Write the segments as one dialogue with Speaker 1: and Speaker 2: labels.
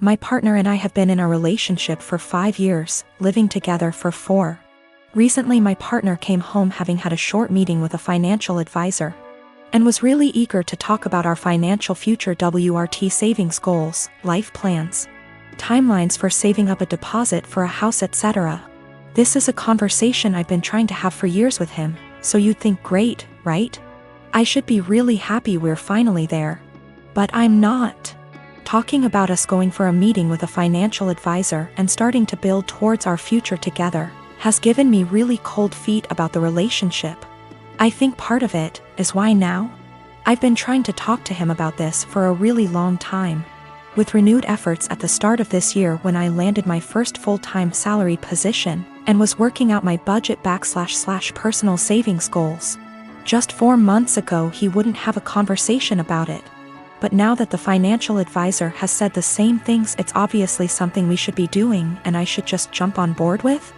Speaker 1: My partner and I have been in a relationship for 5 years, living together for 4. Recently my partner came home having had a short meeting with a financial advisor and was really eager to talk about our financial future WRT savings goals, life plans, timelines for saving up a deposit for a house, etc. This is a conversation I've been trying to have for years with him, so you'd think great, right? I should be really happy we're finally there. But I'm not. Talking about us going for a meeting with a financial advisor and starting to build towards our future together has given me really cold feet about the relationship. I think part of it is why now? I've been trying to talk to him about this for a really long time. With renewed efforts at the start of this year when I landed my first full-time salaried position and was working out my budget / personal savings goals. Just 4 months ago he wouldn't have a conversation about it. But now that the financial advisor has said the same things, it's obviously something we should be doing and I should just jump on board with?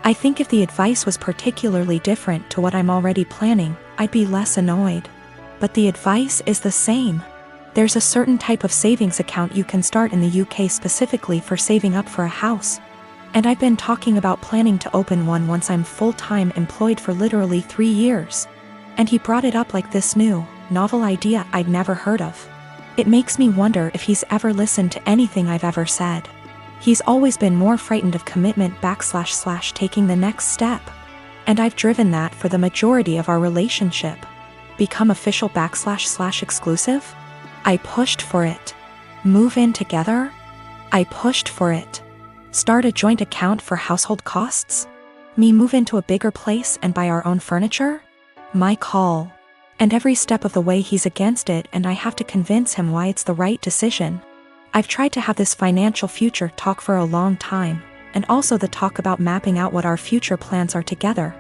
Speaker 1: I think if the advice was particularly different to what I'm already planning, I'd be less annoyed. But the advice is the same. There's a certain type of savings account you can start in the UK specifically for saving up for a house. And I've been talking about planning to open one once I'm full-time employed for literally 3 years. And he brought it up like this new, novel idea I'd never heard of. It makes me wonder if he's ever listened to anything I've ever said. He's always been more frightened of commitment / taking the next step. And I've driven that for the majority of our relationship. Become official / exclusive? I pushed for it. Move in together? I pushed for it. Start a joint account for household costs? Me move into a bigger place and buy our own furniture? My call. And every step of the way he's against it and I have to convince him why it's the right decision. I've tried to have this financial future talk for a long time, and also the talk about mapping out what our future plans are together.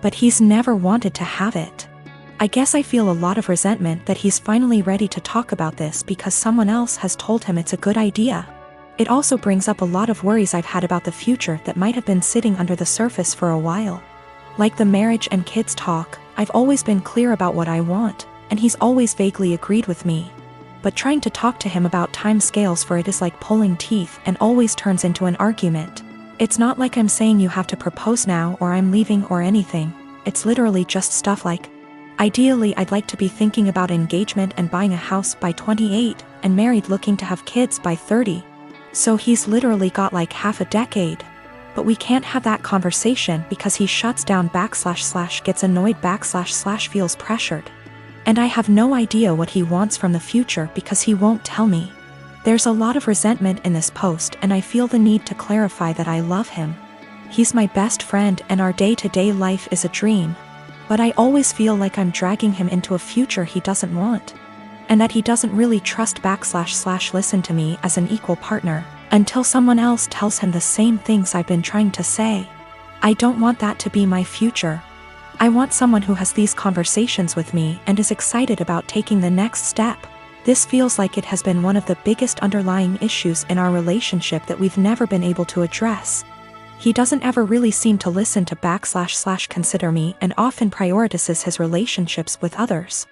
Speaker 1: But he's never wanted to have it. I guess I feel a lot of resentment that he's finally ready to talk about this because someone else has told him it's a good idea. It also brings up a lot of worries I've had about the future that might have been sitting under the surface for a while. Like the marriage and kids talk, I've always been clear about what I want, and he's always vaguely agreed with me. But trying to talk to him about time scales for it is like pulling teeth and always turns into an argument. It's not like I'm saying you have to propose now or I'm leaving or anything. It's literally just stuff like, ideally I'd like to be thinking about engagement and buying a house by 28 and married looking to have kids by 30. So he's literally got like half a decade. But we can't have that conversation because he shuts down / gets annoyed / feels pressured. And I have no idea what he wants from the future because he won't tell me. There's a lot of resentment in this post and I feel the need to clarify that I love him. He's my best friend and our day-to-day life is a dream. But I always feel like I'm dragging him into a future he doesn't want. And that he doesn't really trust / listen to me as an equal partner. Until someone else tells him the same things I've been trying to say. I don't want that to be my future. I want someone who has these conversations with me and is excited about taking the next step. This feels like it has been one of the biggest underlying issues in our relationship that we've never been able to address. He doesn't ever really seem to listen to / consider me and often prioritizes his relationships with others.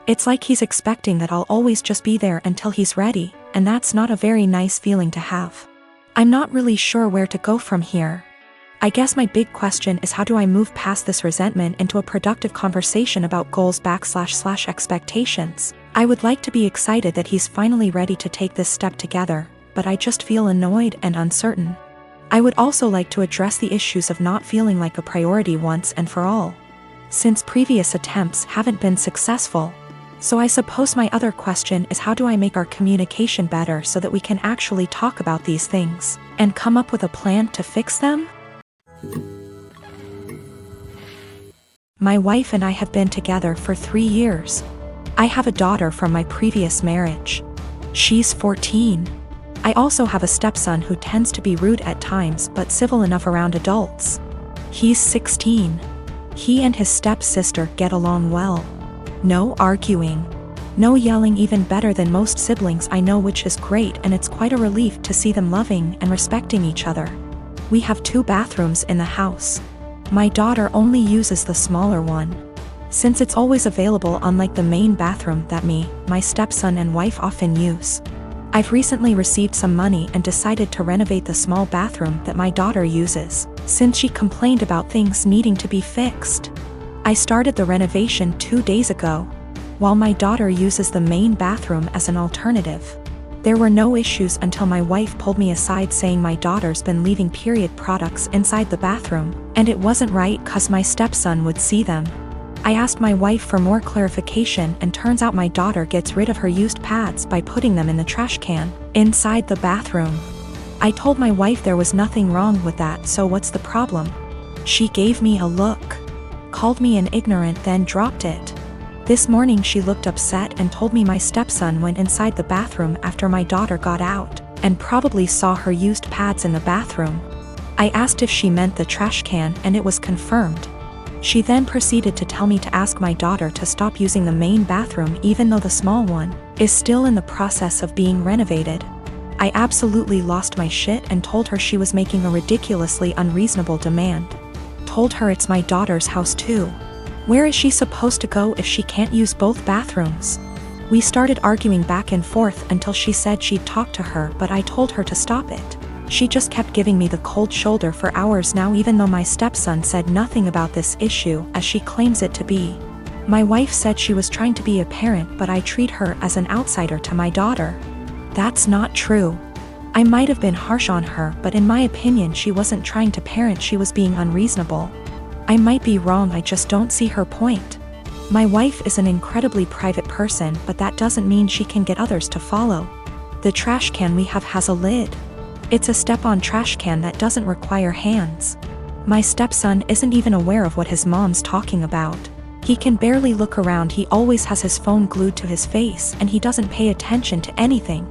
Speaker 1: It's like he's expecting that I'll always just be there until he's ready, and that's not a very nice feeling to have. I'm not really sure where to go from here. I guess my big question is how do I move past this resentment into a productive conversation about goals / expectations. I would like to be excited that he's finally ready to take this step together, but I just feel annoyed and uncertain. I would also like to address the issues of not feeling like a priority once and for all, since previous attempts haven't been successful. So I suppose my other question is how do I make our communication better so that we can actually talk about these things and come up with a plan to fix them? My wife and I have been together for 3 years. I have a daughter from my previous marriage. She's 14. I also have a stepson who tends to be rude at times but civil enough around adults. He's 16. He and his stepsister get along well. No arguing. No yelling, even better than most siblings I know, which is great, and it's quite a relief to see them loving and respecting each other. We have 2 bathrooms in the house. My daughter only uses the smaller one, since it's always available, unlike the main bathroom that me, my stepson and wife often use. I've recently received some money and decided to renovate the small bathroom that my daughter uses, since she complained about things needing to be fixed. I started the renovation 2 days ago, while my daughter uses the main bathroom as an alternative. There were no issues until my wife pulled me aside saying my daughter's been leaving period products inside the bathroom, and it wasn't right 'cause my stepson would see them. I asked my wife for more clarification, and turns out my daughter gets rid of her used pads by putting them in the trash can inside the bathroom. I told my wife there was nothing wrong with that, so what's the problem? She gave me a look, called me an ignorant, then dropped it. This morning she looked upset and told me my stepson went inside the bathroom after my daughter got out, and probably saw her used pads in the bathroom. I asked if she meant the trash can, and it was confirmed. She then proceeded to tell me to ask my daughter to stop using the main bathroom even though the small one is still in the process of being renovated. I absolutely lost my shit and told her she was making a ridiculously unreasonable demand. Told her it's my daughter's house too. Where is she supposed to go if she can't use both bathrooms? We started arguing back and forth until she said she'd talk to her, but I told her to stop it. She just kept giving me the cold shoulder for hours now, even though my stepson said nothing about this issue as she claims it to be. My wife said she was trying to be a parent, but I treat her as an outsider to my daughter. That's not true. I might have been harsh on her, but in my opinion she wasn't trying to parent, she was being unreasonable. I might be wrong, I just don't see her point. My wife is an incredibly private person, but that doesn't mean she can get others to follow. The trash can we have has a lid. It's a step-on trash can that doesn't require hands. My stepson isn't even aware of what his mom's talking about. He can barely look around, he always has his phone glued to his face, and he doesn't pay attention to anything.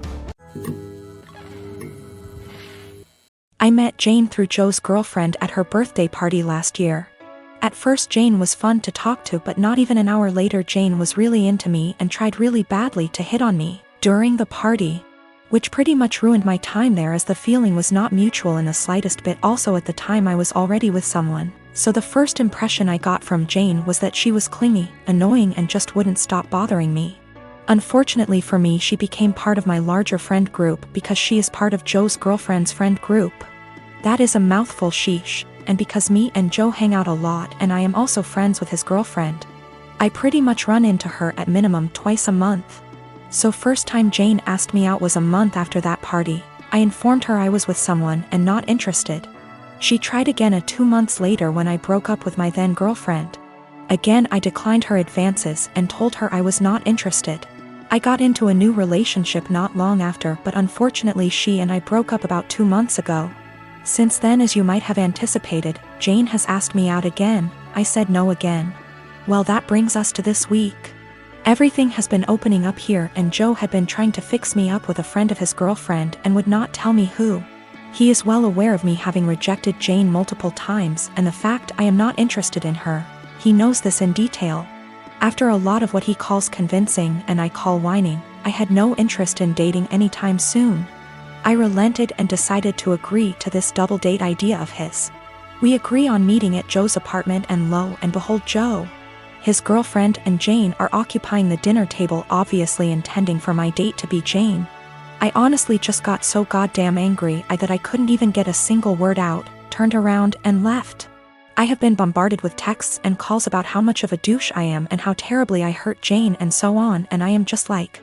Speaker 1: I met Jane through Joe's girlfriend at her birthday party last year. At first Jane was fun to talk to, but not even an hour later Jane was really into me and tried really badly to hit on me during the party, which pretty much ruined my time there as the feeling was not mutual in the slightest bit. Also at the time I was already with someone, so the first impression I got from Jane was that she was clingy, annoying, and just wouldn't stop bothering me. Unfortunately for me, she became part of my larger friend group because she is part of Joe's girlfriend's friend group. That is a mouthful, sheesh. And because me and Joe hang out a lot and I am also friends with his girlfriend, I pretty much run into her at minimum twice a month. So first time Jane asked me out was a month after that party. I informed her I was with someone and not interested. She tried again 2 months later when I broke up with my then girlfriend. Again I declined her advances and told her I was not interested. I got into a new relationship not long after, but unfortunately she and I broke up about 2 months ago. Since then, as you might have anticipated, Jane has asked me out again. I said no again. Well, that brings us to this week. Everything has been opening up here, and Joe had been trying to fix me up with a friend of his girlfriend and would not tell me who. He is well aware of me having rejected Jane multiple times and the fact I am not interested in her. He knows this in detail. After a lot of what he calls convincing and I call whining, I had no interest in dating anytime soon. I relented and decided to agree to this double date idea of his. We agree on meeting at Joe's apartment, and lo and behold, Joe, his girlfriend, and Jane are occupying the dinner table, obviously intending for my date to be Jane. I honestly just got so goddamn angry that I couldn't even get a single word out, turned around and left. I have been bombarded with texts and calls about how much of a douche I am and how terribly I hurt Jane and so on, and I am just like,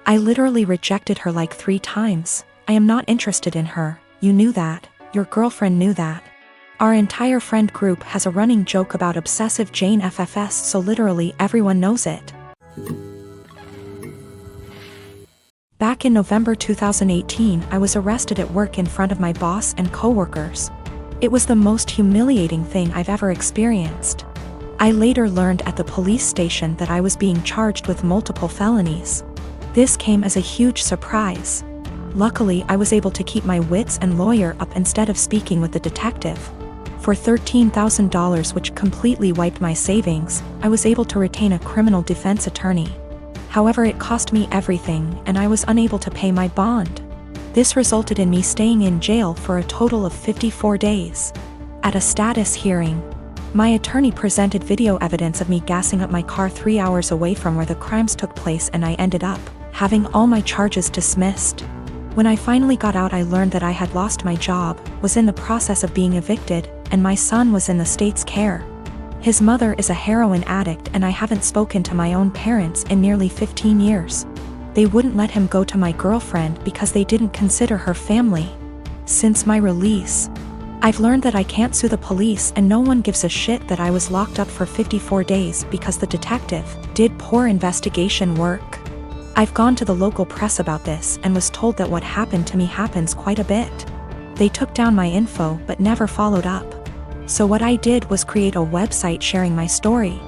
Speaker 1: I literally rejected her like 3 times. I am not interested in her. You knew that. Your girlfriend knew that. Our entire friend group has a running joke about obsessive Jane FFS, so literally everyone knows it. Back in November 2018, I was arrested at work in front of my boss and coworkers. It was the most humiliating thing I've ever experienced. I later learned at the police station that I was being charged with multiple felonies. This came as a huge surprise. Luckily, I was able to keep my wits and lawyer up instead of speaking with the detective. For $13,000, which completely wiped my savings, I was able to retain a criminal defense attorney. However, it cost me everything, and I was unable to pay my bond. This resulted in me staying in jail for a total of 54 days. At a status hearing, my attorney presented video evidence of me gassing up my car 3 hours away from where the crimes took place, and I ended up having all my charges dismissed. When I finally got out, I learned that I had lost my job, was in the process of being evicted, and my son was in the state's care. His mother is a heroin addict, and I haven't spoken to my own parents in nearly 15 years. They wouldn't let him go to my girlfriend because they didn't consider her family. Since my release, I've learned that I can't sue the police, and no one gives a shit that I was locked up for 54 days because the detective did poor investigation work. I've gone to the local press about this and was told that what happened to me happens quite a bit. They took down my info but never followed up. So what I did was create a website sharing my story.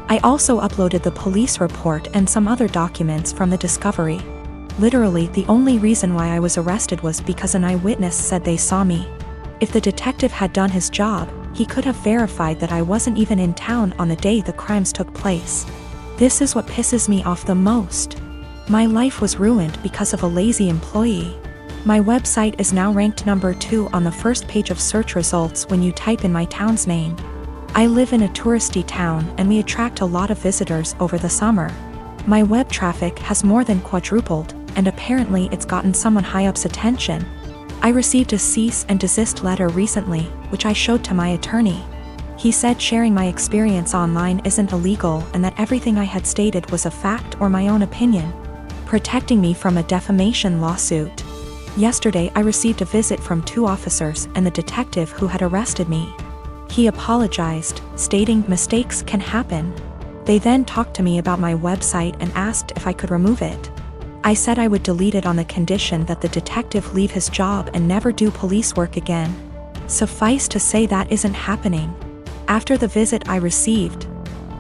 Speaker 1: I also uploaded the police report and some other documents from the discovery. Literally, the only reason why I was arrested was because an eyewitness said they saw me. If the detective had done his job, he could have verified that I wasn't even in town on the day the crimes took place. This is what pisses me off the most. My life was ruined because of a lazy employee. My website is now ranked number 2 on the first page of search results when you type in my town's name. I live in a touristy town and we attract a lot of visitors over the summer. My web traffic has more than quadrupled, and apparently it's gotten someone high up's attention. I received a cease and desist letter recently, which I showed to my attorney. He said sharing my experience online isn't illegal and that everything I had stated was a fact or my own opinion, protecting me from a defamation lawsuit. Yesterday I received a visit from 2 officers and the detective who had arrested me. He apologized, stating mistakes can happen. They then talked to me about my website and asked if I could remove it. I said I would delete it on the condition that the detective leave his job and never do police work again. Suffice to say that isn't happening. After the visit I received,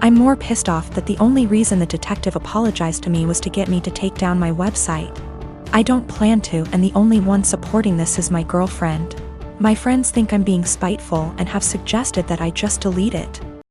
Speaker 1: I'm more pissed off that the only reason the detective apologized to me was to get me to take down my website. I don't plan to, and the only one supporting this is my girlfriend. My friends think I'm being spiteful and have suggested that I just delete it.